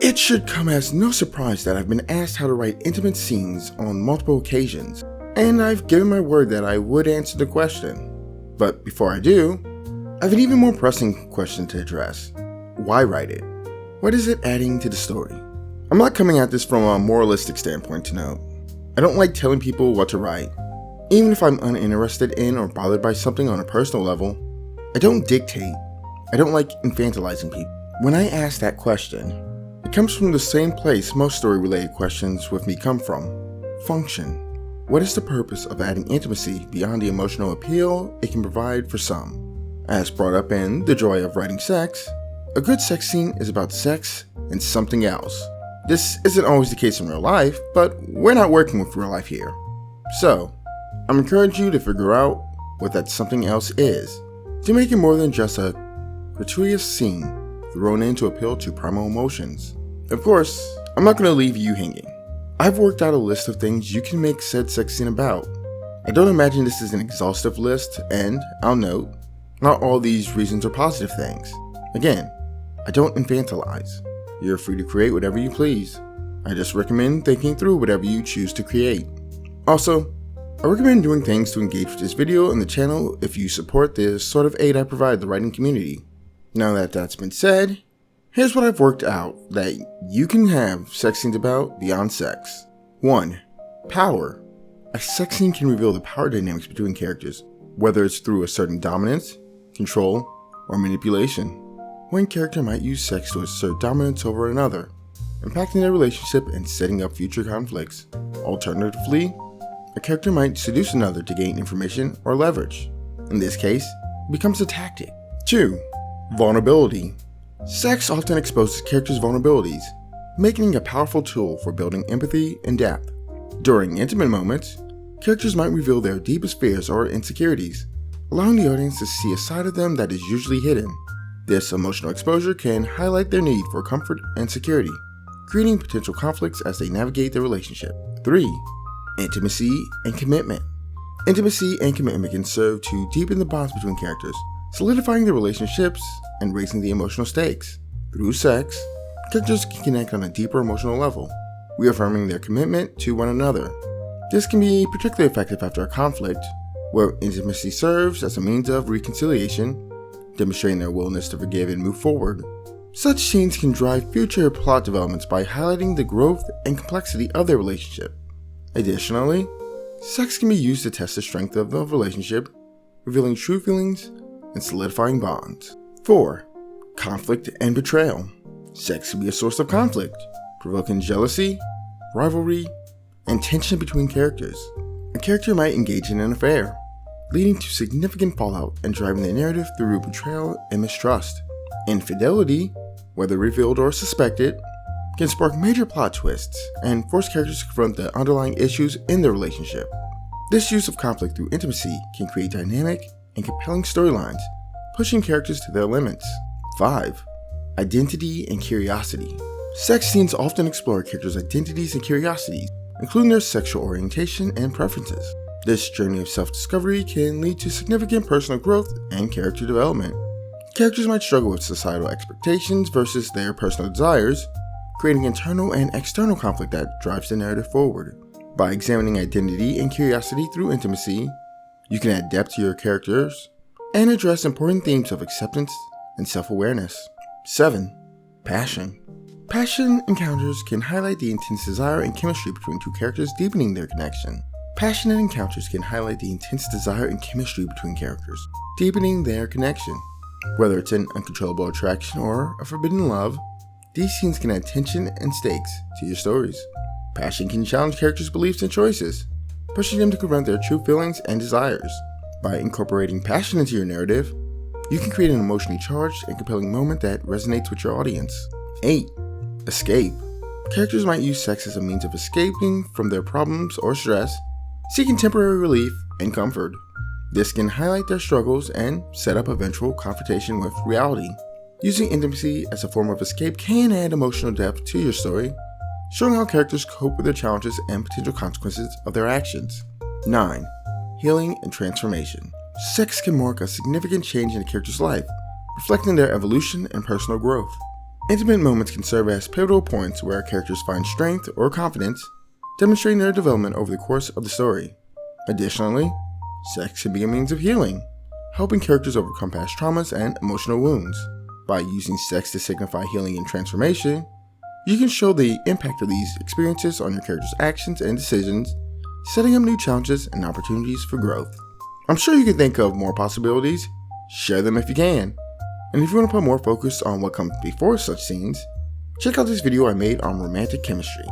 It should come as no surprise that I've been asked how to write intimate scenes on multiple occasions, and I've given my word that I would answer the question. But before I do, I have an even more pressing question to address. Why write it? What is it adding to the story? I'm not coming at this from a moralistic standpoint to note. I don't like telling people what to write. Even if I'm uninterested in or bothered by something on a personal level, I don't dictate. I don't like infantilizing people. When I ask that question, it comes from the same place most story-related questions with me come from. Function. What is the purpose of adding intimacy beyond the emotional appeal it can provide for some? As brought up in The Joy of Writing Sex, a good sex scene is about sex and something else. This isn't always the case in real life, but we're not working with real life here. So, I'm encouraging you to figure out what that something else is, to make it more than just a gratuitous scene thrown in to appeal to primal emotions. Of course, I'm not going to leave you hanging. I've worked out a list of things you can make said sex scene about. I don't imagine this is an exhaustive list, and I'll note, not all these reasons are positive things. Again, I don't infantilize. You're free to create whatever you please. I just recommend thinking through whatever you choose to create. Also, I recommend doing things to engage with this video and the channel if you support the sort of aid I provide the writing community. Now that that's been said, here's what I've worked out that you can have sex scenes about beyond sex. 1. Power. A sex scene can reveal the power dynamics between characters, whether it's through asserting dominance, control, or manipulation. One character might use sex to assert dominance over another, impacting their relationship and setting up future conflicts. Alternatively, a character might seduce another to gain information or leverage. In this case, it becomes a tactic. 2. Vulnerability. Sex often exposes characters' vulnerabilities, making it a powerful tool for building empathy and depth. During intimate moments, characters might reveal their deepest fears or insecurities, allowing the audience to see a side of them that is usually hidden. This emotional exposure can highlight their need for comfort and security, creating potential conflicts as they navigate their relationship. 3. Intimacy and commitment. Intimacy and commitment can serve to deepen the bonds between characters, solidifying their relationships and raising the emotional stakes. Through sex, characters can connect on a deeper emotional level, reaffirming their commitment to one another. This can be particularly effective after a conflict, where intimacy serves as a means of reconciliation, demonstrating their willingness to forgive and move forward. Such scenes can drive future plot developments by highlighting the growth and complexity of their relationship. Additionally, sex can be used to test the strength of the relationship, revealing true feelings and solidifying bonds. 4. Conflict and betrayal. Sex can be a source of conflict, provoking jealousy, rivalry, and tension between characters. A character might engage in an affair, leading to significant fallout and driving the narrative through betrayal and mistrust. Infidelity, whether revealed or suspected, can spark major plot twists and force characters to confront the underlying issues in their relationship. This use of conflict through intimacy can create dynamic and compelling storylines, pushing characters to their limits. 5. Identity and curiosity. Sex scenes often explore characters' identities and curiosities, including their sexual orientation and preferences. This journey of self-discovery can lead to significant personal growth and character development. Characters might struggle with societal expectations versus their personal desires, creating internal and external conflict that drives the narrative forward. By examining identity and curiosity through intimacy, you can add depth to your characters and address important themes of acceptance and self-awareness. 7. Passion. Passion encounters can highlight the intense desire and chemistry between two characters, deepening their connection. Passionate encounters can highlight the intense desire and chemistry between characters, deepening their connection. Whether it's an uncontrollable attraction or a forbidden love, these scenes can add tension and stakes to your stories. Passion can challenge characters' beliefs and choices, pushing them to confront their true feelings and desires. By incorporating passion into your narrative, you can create an emotionally charged and compelling moment that resonates with your audience. 8. Escape. Characters might use sex as a means of escaping from their problems or stress, seeking temporary relief and comfort. This can highlight their struggles and set up eventual confrontation with reality. Using intimacy as a form of escape can add emotional depth to your story, showing how characters cope with their challenges and potential consequences of their actions. 9. Healing and transformation. Sex can mark a significant change in a character's life, reflecting their evolution and personal growth. Intimate moments can serve as pivotal points where characters find strength or confidence, demonstrating their development over the course of the story. Additionally, sex can be a means of healing, helping characters overcome past traumas and emotional wounds. By using sex to signify healing and transformation, you can show the impact of these experiences on your character's actions and decisions, setting up new challenges and opportunities for growth. I'm sure you can think of more possibilities. Share them if you can. And if you want to put more focus on what comes before such scenes, check out this video I made on romantic chemistry.